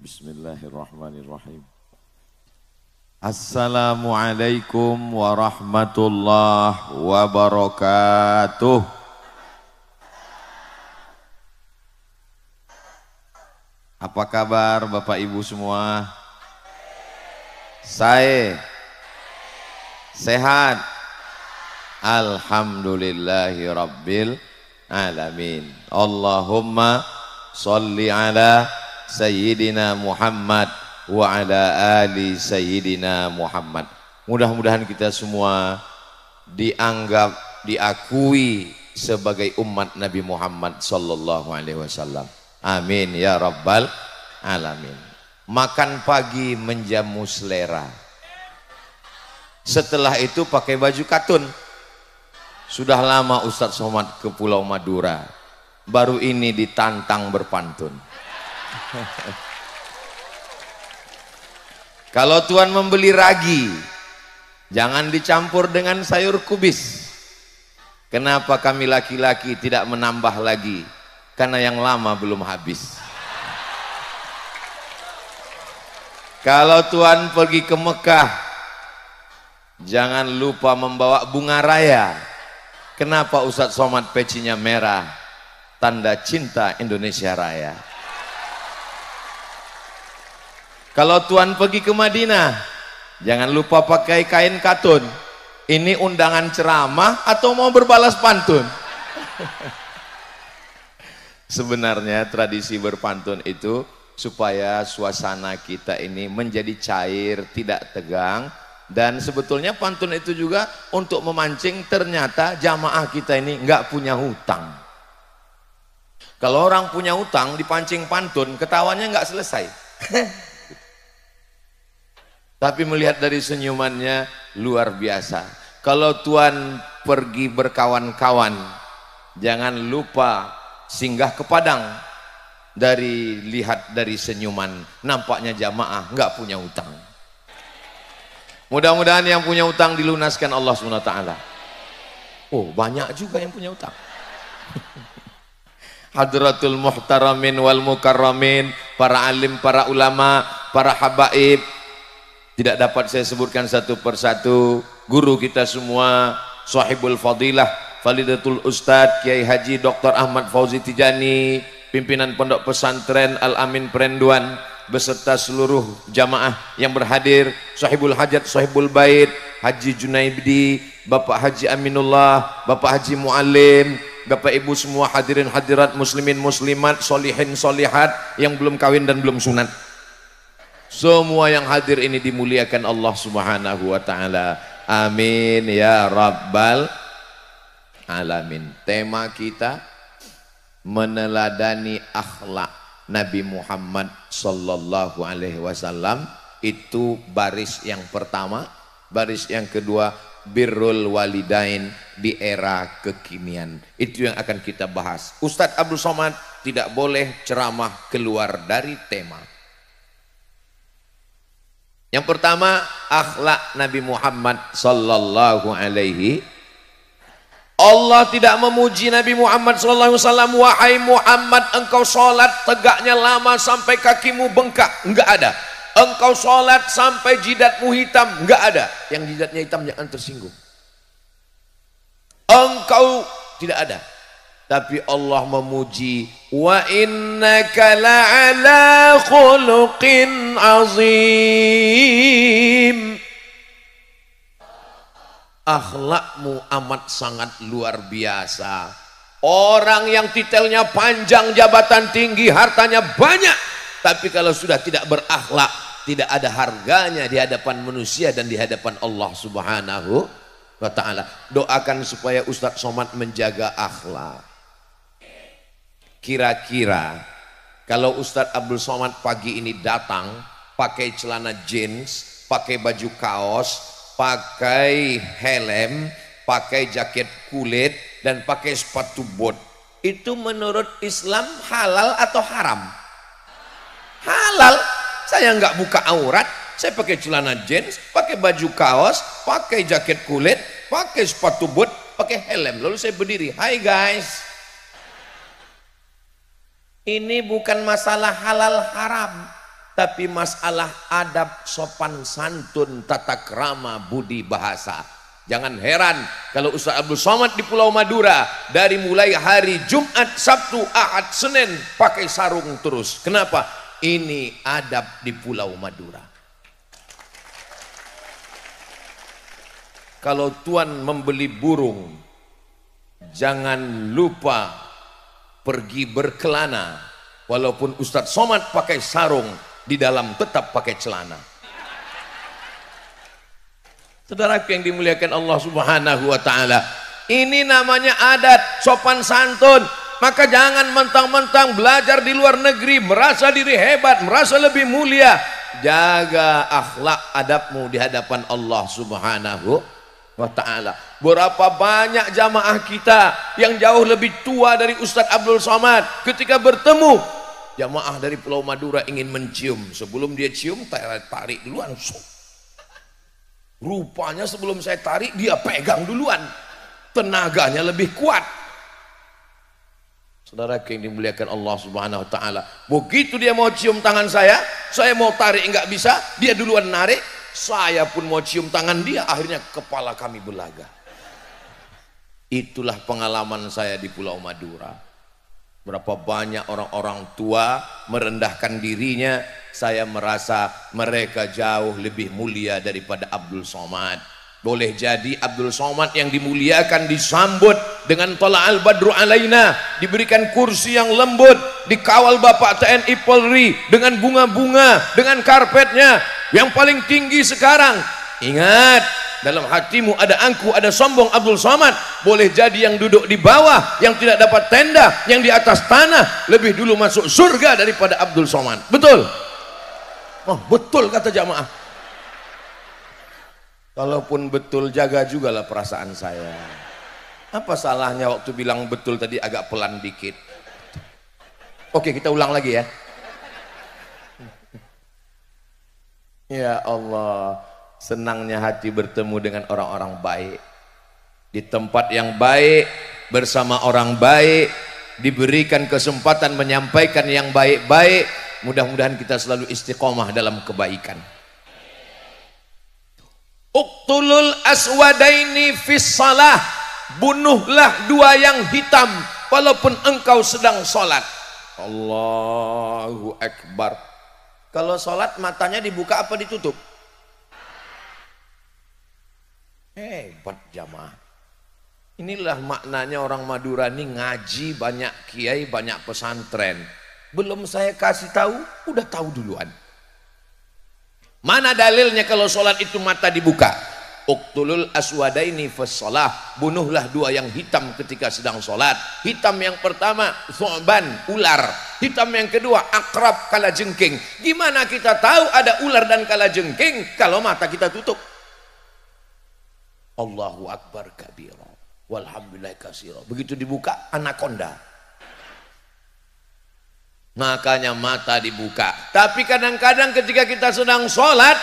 Bismillahirrahmanirrahim. Assalamualaikum warahmatullahi wabarakatuh. Apa kabar Bapak Ibu semua? Saya sehat. Alhamdulillahi rabbil alamin. Allahumma sholli ala Sayyidina Muhammad wa ala ali Sayyidina Muhammad. Mudah-mudahan kita semua dianggap, diakui sebagai umat Nabi Muhammad sallallahu alaihi wasallam. Amin ya rabbal alamin. Makan pagi menjamu selera. Setelah itu pakai baju katun. Sudah lama Ustadz Somad ke Pulau Madura, baru ini ditantang berpantun. Kalau Tuhan membeli ragi, jangan dicampur dengan sayur kubis. Kenapa kami laki-laki tidak menambah lagi? Karena yang lama belum habis. Kalau Tuhan pergi ke Mekah, jangan lupa membawa bunga raya. Kenapa Ustadz Somad pecinya merah? Tanda cinta Indonesia Raya. Kalau Tuhan pergi ke Madinah, jangan lupa pakai kain katun. Ini undangan ceramah atau mau berbalas pantun? Sebenarnya tradisi berpantun itu supaya suasana kita ini menjadi cair, tidak tegang. Dan sebetulnya pantun itu juga untuk memancing, ternyata jamaah kita ini nggak punya hutang. Kalau orang punya hutang dipancing pantun, ketawanya nggak selesai. Tapi melihat dari senyumannya luar biasa. Kalau Tuhan pergi berkawan-kawan, jangan lupa singgah ke Padang. Lihat dari senyuman, nampaknya jamaah nggak punya hutang. Mudah-mudahan yang punya hutang dilunaskan Allah SWT. Oh, banyak juga yang punya hutang. Hadratul muhtaramin wal mukarramin, para alim, para ulama, para habaib. Tidak dapat saya sebutkan satu persatu. Guru kita semua, sahibul fadilah, Fadilatul Ustadz Kiai Haji Dr. Ahmad Fauzi Tijani, pimpinan Pondok Pesantren Al-Amin Perenduan, beserta seluruh jamaah yang berhadir, sahibul hajat, sahibul bait, Haji Junaidi, Bapak Haji Aminullah, Bapak Haji Muallim, Bapak Ibu semua hadirin hadirat, muslimin muslimat, solihin solihat yang belum kawin dan belum sunat. Semua yang hadir ini dimuliakan Allah Subhanahu wa taala. Amin ya rabbal alamin. Tema kita meneladani akhlak Nabi Muhammad sallallahu alaihi wasallam. Itu baris yang pertama. Baris yang kedua, birrul walidain di era kekinian. Itu yang akan kita bahas. Ustadz Abdul Somad tidak boleh ceramah keluar dari tema. Yang pertama, akhlak Nabi Muhammad sallallahu alaihi. Allah tidak memuji Nabi Muhammad sallallahu alaihi wasallam, wahai Muhammad, engkau sholat tegaknya lama sampai kakimu bengkak. Enggak ada. Engkau sholat sampai jidatmu hitam. Enggak ada. Yang jidatnya hitam jangan tersinggung. Engkau tidak ada. Tapi Allah memuji, wa innaka la'ala khuluqin azim. Akhlakmu amat sangat luar biasa. Orang yang titelnya panjang, jabatan tinggi, hartanya banyak, tapi kalau sudah tidak berakhlak, tidak ada harganya di hadapan manusia dan di hadapan Allah Subhanahu wa ta'ala. Doakan supaya Ustadz Somad menjaga akhlak. Kira-kira kalau Ustadz Abdul Somad pagi ini datang pakai celana jeans, pakai baju kaos, pakai helm, pakai jaket kulit, dan pakai sepatu bot, itu menurut Islam halal atau haram? Halal. Saya nggak buka aurat, saya pakai celana jeans, pakai baju kaos, pakai jaket kulit, pakai sepatu bot, pakai helm, lalu saya berdiri, hai guys. Ini bukan masalah halal haram, tapi masalah adab, sopan santun, tata krama, budi bahasa. Jangan heran kalau Ustaz Abdul Somad di Pulau Madura dari mulai hari Jumat, Sabtu, Ahad, Senin pakai sarung terus. Kenapa? Ini adab di Pulau Madura. Kalau tuan membeli burung, jangan lupa pergi berkelana. Walaupun Ustaz Somad pakai sarung, di dalam tetap pakai celana. Saudaraku yang dimuliakan Allah Subhanahu wa taala, ini namanya adat, sopan santun. Maka jangan mentang-mentang belajar di luar negeri merasa diri hebat, merasa lebih mulia. Jaga akhlak adabmu di hadapan Allah Subhanahu wa ta'ala. Berapa banyak jamaah kita yang jauh lebih tua dari Ustadz Abdul Somad, ketika bertemu jamaah dari Pulau Madura ingin mencium, sebelum dia cium tarik duluan. Rupanya sebelum saya tarik dia pegang duluan, tenaganya lebih kuat. Saudara yang dimuliakan Allah Subhanahu wa ta'ala, begitu dia mau cium tangan saya mau tarik nggak bisa, dia duluan narik. Saya pun mau cium tangan dia, akhirnya kepala kami belaga. Itulah pengalaman saya di Pulau Madura. Berapa banyak orang-orang tua merendahkan dirinya, saya merasa mereka jauh lebih mulia daripada Abdul Somad. Boleh jadi Abdul Somad yang dimuliakan disambut dengan Thala'al Badru Alaina, diberikan kursi yang lembut, dikawal Bapak TNI Polri dengan bunga-bunga, dengan karpetnya yang paling tinggi sekarang. Ingat, dalam hatimu ada angkuh, ada sombong Abdul Somad. Boleh jadi yang duduk di bawah, yang tidak dapat tenda, yang di atas tanah lebih dulu masuk surga daripada Abdul Somad. Betul? Oh, betul kata jamaah. Kalaupun betul, jaga juga lah perasaan saya. Apa salahnya waktu bilang betul tadi agak pelan dikit? Oke, kita ulang lagi ya. Ya Allah, senangnya hati bertemu dengan orang-orang baik, di tempat yang baik, bersama orang baik, diberikan kesempatan menyampaikan yang baik-baik. Mudah-mudahan kita selalu istiqomah dalam kebaikan. Uqtulul aswadaini fis salah, bunuhlah dua yang hitam walaupun engkau sedang sholat. Allahu Akbar. Kalau sholat matanya dibuka apa ditutup? Hebat jamaah. Inilah maknanya orang Madura ini ngaji, banyak kiai, banyak pesantren. Belum saya kasih tahu, udah tahu duluan. Mana dalilnya kalau sholat itu mata dibuka? Uqtulul aswadaini fis shalah, bunuhlah dua yang hitam ketika sedang sholat. Hitam yang pertama thu'ban, ular. Hitam yang kedua akrab, kalajengking. Gimana kita tahu ada ular dan kalajengking kalau mata kita tutup? Allahu Akbar kabira walhamdulillah katsira. Begitu dibuka anakonda. Makanya mata dibuka. Tapi kadang-kadang ketika kita sedang sholat,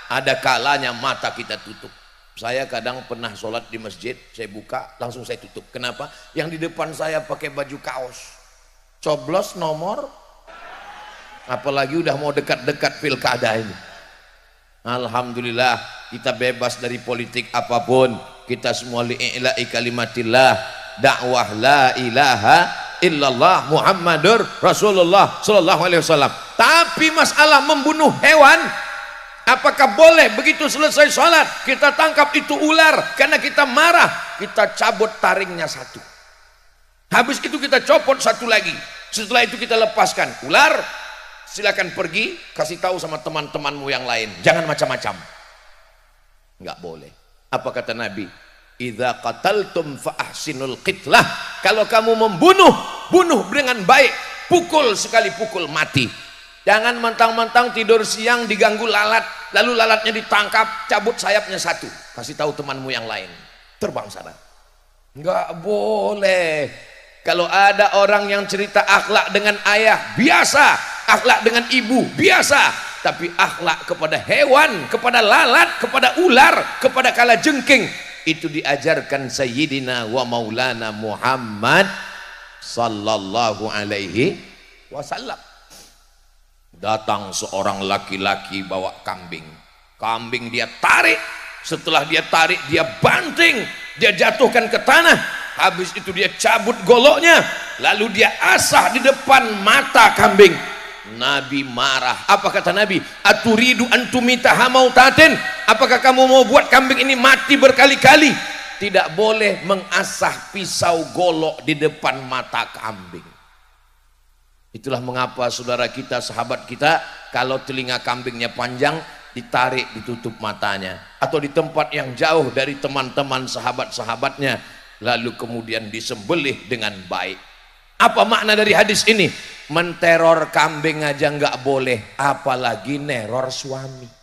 ada kalanya mata kita tutup. Saya kadang pernah sholat di masjid, saya buka langsung saya tutup. Kenapa? Yang di depan saya pakai baju kaos, coblos nomor, apalagi udah mau dekat-dekat pilkada ini. Alhamdulillah kita bebas dari politik apapun. Kita semua li'ila'i kalimatillah, dakwah la ilaha illallah Muhammadur Rasulullah sallallahu alaihi wasallam. Tapi masalah membunuh hewan, apakah boleh begitu selesai sholat kita tangkap itu ular karena kita marah, kita cabut taringnya satu, habis itu kita copot satu lagi, setelah itu kita lepaskan ular, silakan pergi, kasih tahu sama teman-temanmu yang lain, jangan macam-macam. Nggak boleh. Apa kata Nabi? Idza qataltum fa ahsinul qitlah. Kalau kamu membunuh, bunuh dengan baik, pukul sekali pukul mati. Jangan mentang-mentang tidur siang diganggu lalat, lalu lalatnya ditangkap, cabut sayapnya satu, kasih tahu temanmu yang lain, terbang sana. Nggak boleh. Kalau ada orang yang cerita akhlak dengan ayah biasa, akhlak dengan ibu biasa, tapi akhlak kepada hewan, kepada lalat, kepada ular, kepada kalajengking, itu diajarkan Sayyidina wa Maulana Muhammad sallallahu alaihi wasallam. Datang seorang laki-laki bawa kambing. Kambing dia tarik, setelah dia tarik dia banting, dia jatuhkan ke tanah. Habis itu dia cabut goloknya, lalu dia asah di depan mata kambing. Nabi marah. Apa kata Nabi? Aturidu antumita hamautatin? Apakah kamu mau buat kambing ini mati berkali-kali? Tidak boleh mengasah pisau golok di depan mata kambing. Itulah mengapa saudara kita, sahabat kita, kalau telinga kambingnya panjang, ditarik, ditutup matanya, atau di tempat yang jauh dari teman-teman sahabat-sahabatnya, lalu kemudian disembelih dengan baik. Apa makna dari hadis ini? Menteror kambing aja nggak boleh, apalagi neror suami.